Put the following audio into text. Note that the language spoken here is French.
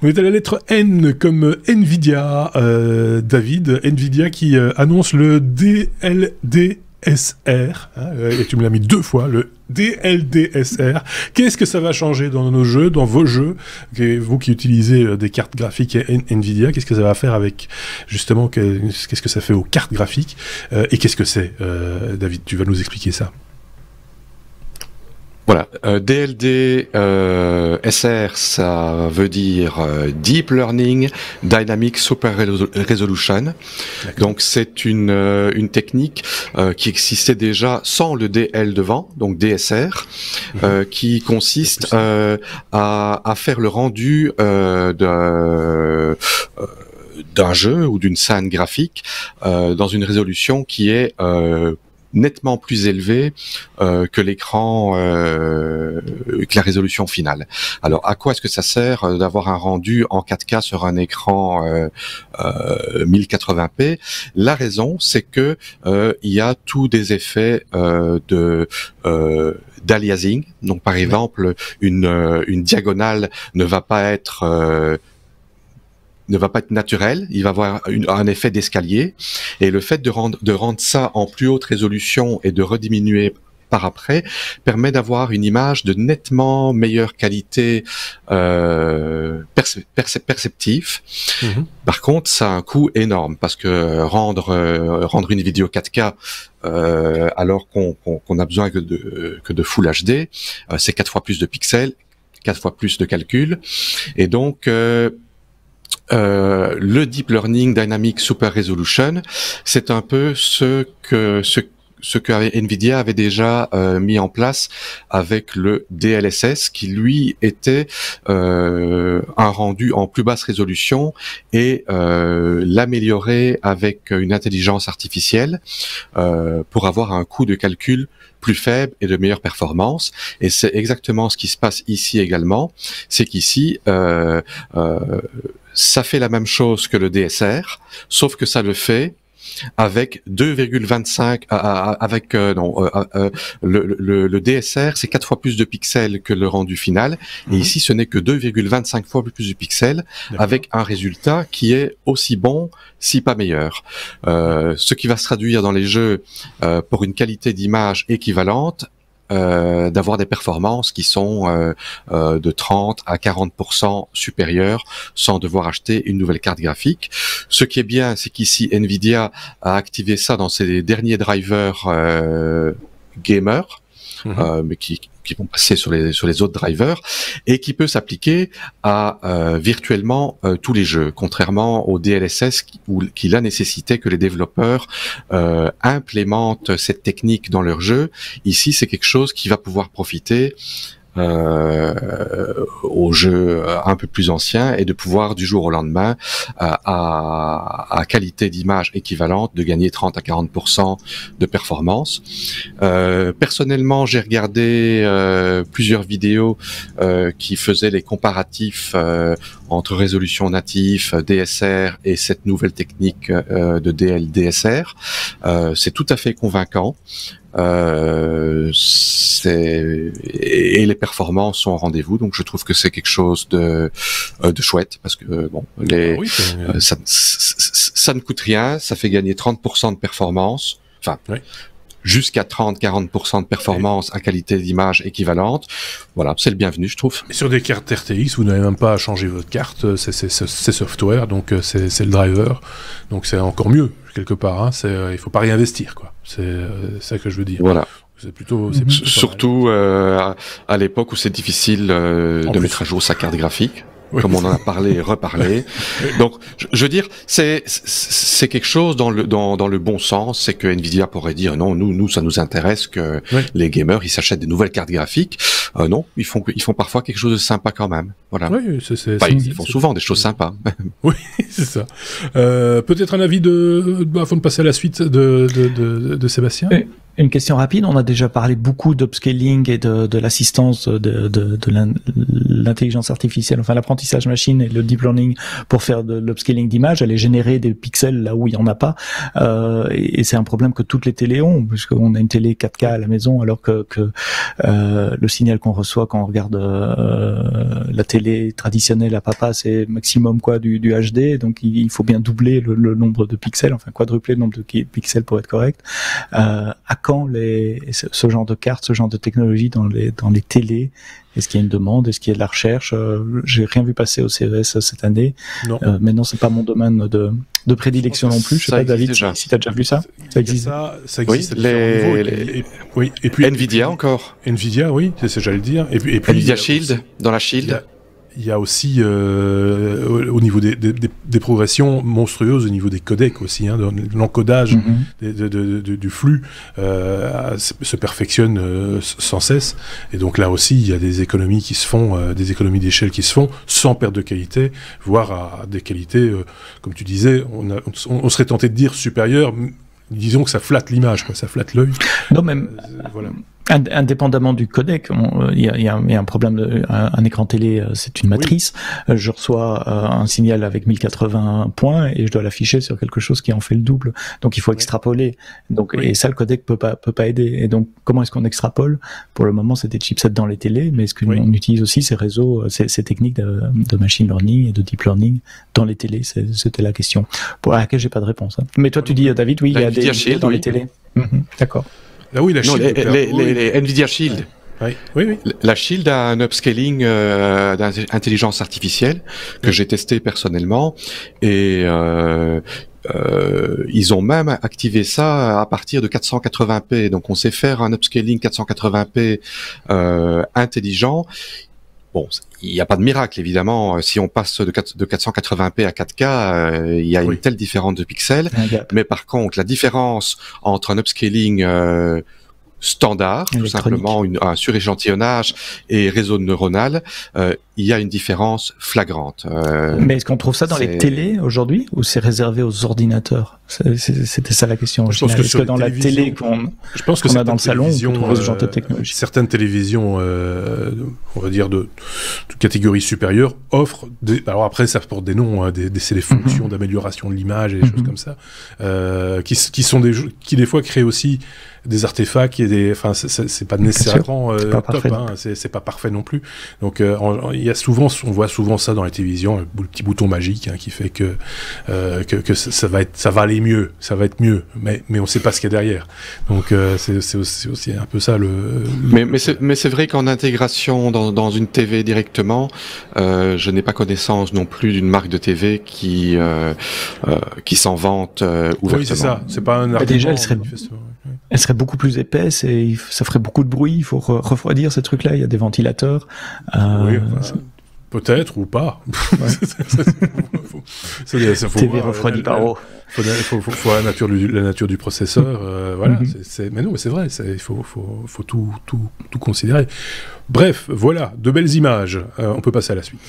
On est à la lettre N comme Nvidia, David. Nvidia qui annonce le DLDSR, et tu me l'as mis 2 fois, le DLDSR. Qu'est-ce que ça va changer dans nos jeux, dans vos jeux, vous qui utilisez des cartes graphiques Nvidia, qu'est-ce que ça va faire avec, justement, qu'est-ce que ça fait aux cartes graphiques, et qu'est-ce que c'est, David, tu vas nous expliquer ça. Voilà, DLDSR, ça veut dire Deep Learning Dynamic Super Resolution. Donc c'est une technique qui existait déjà sans le DL devant, donc DSR, qui consiste à faire le rendu d'un jeu ou d'une scène graphique dans une résolution qui est nettement plus élevé que l'écran, que la résolution finale. Alors, à quoi est-ce que ça sert d'avoir un rendu en 4K sur un écran 1080p? La raison, c'est que il y a tous des effets d'aliasing. Donc, par exemple, une diagonale ne va pas être naturel, il va avoir un effet d'escalier, et le fait de rendre ça en plus haute résolution et de rediminuer par après permet d'avoir une image de nettement meilleure qualité perceptive. Par contre, ça a un coût énorme parce que rendre une vidéo 4K alors qu'on a besoin que de Full HD, c'est 4 fois plus de pixels, 4 fois plus de calculs, et donc le Deep Learning Dynamic Super Resolution, c'est un peu ce que Nvidia avait déjà mis en place avec le DLSS, qui lui était un rendu en plus basse résolution et l'améliorer avec une intelligence artificielle pour avoir un coût de calcul plus faible et de meilleure performance. Et c'est exactement ce qui se passe ici également. C'est qu'ici, ça fait la même chose que le DSR, sauf que ça le fait avec 2,25 le DSR, c'est 4 fois plus de pixels que le rendu final, et ici ce n'est que 2,25 fois plus de pixels, avec un résultat qui est aussi bon, si pas meilleur. Ce qui va se traduire dans les jeux pour une qualité d'image équivalente, d'avoir des performances qui sont de 30 à 40% supérieures sans devoir acheter une nouvelle carte graphique. Ce qui est bien, c'est qu'ici Nvidia a activé ça dans ses derniers drivers gamer, mais qui vont passer sur les autres drivers, et qui peut s'appliquer à virtuellement tous les jeux, contrairement au DLSS qui là nécessitait que les développeurs implémentent cette technique dans leur jeu. Ici, c'est quelque chose qui va pouvoir profiter aux jeux un peu plus anciens, et de pouvoir du jour au lendemain à qualité d'image équivalente de gagner 30 à 40% de performance. Personnellement, j'ai regardé plusieurs vidéos qui faisaient les comparatifs entre résolution native, DSR et cette nouvelle technique de DLDSR. C'est tout à fait convaincant. Et les performances sont au rendez-vous, donc je trouve que c'est quelque chose de chouette, parce que bon, ça ne coûte rien, ça fait gagner 30% de performance, enfin jusqu'à 30-40% de performance à qualité d'image équivalente. Voilà, c'est le bienvenu, je trouve. Et sur des cartes RTX, vous n'avez même pas à changer votre carte, c'est software, donc c'est le driver, donc c'est encore mieux quelque part. Hein, il faut pas réinvestir, quoi. C'est ça que je veux dire. Voilà. C'est plutôt surtout à l'époque où c'est difficile de mettre à jour sa carte graphique. Comme on en a parlé et reparlé. Donc, je veux dire, c'est quelque chose dans le bon sens, c'est que Nvidia pourrait dire non, nous ça nous intéresse que les gamers ils s'achètent des nouvelles cartes graphiques. Non, ils font parfois quelque chose de sympa quand même. Voilà. Oui, ils font souvent des choses sympas. Oui, c'est ça. Peut-être un avis avant de passer à la suite de Sébastien. Une question rapide, on a déjà parlé beaucoup d'upscaling et de l'assistance de l'intelligence artificielle, enfin l'apprentissage machine et le deep learning pour faire de l'upscaling d'images, aller générer des pixels là où il n'y en a pas. Et c'est un problème que toutes les télés ont, puisqu'on a une télé 4K à la maison, alors que le signal qu'on reçoit quand on regarde la télé traditionnelle à papa, c'est maximum du HD, donc il faut bien doubler le nombre de pixels, enfin quadrupler le nombre de pixels pour être correct. À quand ce genre de cartes, ce genre de technologie dans les télés? Est-ce qu'il y a une demande? Est-ce qu'il y a de la recherche? J'ai rien vu passer au CES cette année. Non. Mais non, c'est pas mon domaine de prédilection non plus. Je sais pas, David, si tu as déjà vu ça. Ça existe. Ça existe. Oui, et puis Nvidia encore. Nvidia, oui, c'est ce que j'allais dire. Et puis Nvidia Shield, dans la Shield. Il y a aussi au niveau des progressions monstrueuses au niveau des codecs aussi, hein, l'encodage du flux se perfectionne sans cesse, et donc là aussi il y a des économies qui se font, des économies d'échelle qui se font sans perte de qualité, voire à des qualités, comme tu disais, on serait tenté de dire supérieures. Disons que ça flatte l'image, ça flatte l'œil. Non, même. Voilà. Indépendamment du codec, il y a un problème. Un écran télé, c'est une matrice. Oui. Je reçois un signal avec 1080 points et je dois l'afficher sur quelque chose qui en fait le double. Donc il faut extrapoler. Donc et ça, le codec peut pas aider. Et donc comment est-ce qu'on extrapole? Pour le moment, c'est des chipsets dans les télés, mais est-ce qu'on utilise aussi ces réseaux, ces techniques de machine learning et de deep learning dans les télés? C'était la question pour laquelle j'ai pas de réponse. Hein. Mais toi, tu dis, David, oui, il y a des Shield dans les télés. D'accord. Ah oui, la Shield. Les Nvidia Shield. Oui. La Shield a un upscaling d'intelligence artificielle que j'ai testé personnellement et ils ont même activé ça à partir de 480p. Donc on sait faire un upscaling 480p intelligent. Bon, il n'y a pas de miracle, évidemment. Si on passe de 480p à 4K, il y a une telle différence de pixels. Mais par contre, la différence entre un upscaling standard, tout simplement un suréchantillonnage et réseau neuronal, il y a une différence flagrante. Mais est-ce qu'on trouve ça dans les télés aujourd'hui ou c'est réservé aux ordinateurs? C'était ça la question. Est-ce que dans la télé qu'on a dans le salon, on trouve ce genre de technologie? Certaines télévisions, on va dire de catégorie supérieure, offrent alors après ça porte des noms, hein, c'est des fonctions d'amélioration de l'image et des choses comme ça, qui des fois créent aussi des artefacts et c'est pas nécessairement top, hein, c'est pas parfait non plus. Donc on voit souvent ça dans la télévision, le petit bouton magique, hein, qui fait que ça va aller mieux, ça va être mieux, mais on sait pas ce qu'il y a derrière. Donc c'est aussi un peu ça mais c'est vrai qu'en intégration dans une TV directement, je n'ai pas connaissance non plus d'une marque de TV qui s'en vante ouvertement. Oui, c'est ça, c'est pas un argument. Déjà, elle serait beaucoup plus épaisse et ça ferait beaucoup de bruit. Il faut refroidir ces trucs-là. Il y a des ventilateurs. Oui, peut-être ou pas. TV refroidi par eau. Faut voir la nature du processeur. Voilà. Mais non, mais c'est vrai. Il faut tout considérer. Bref, voilà, de belles images. On peut passer à la suite.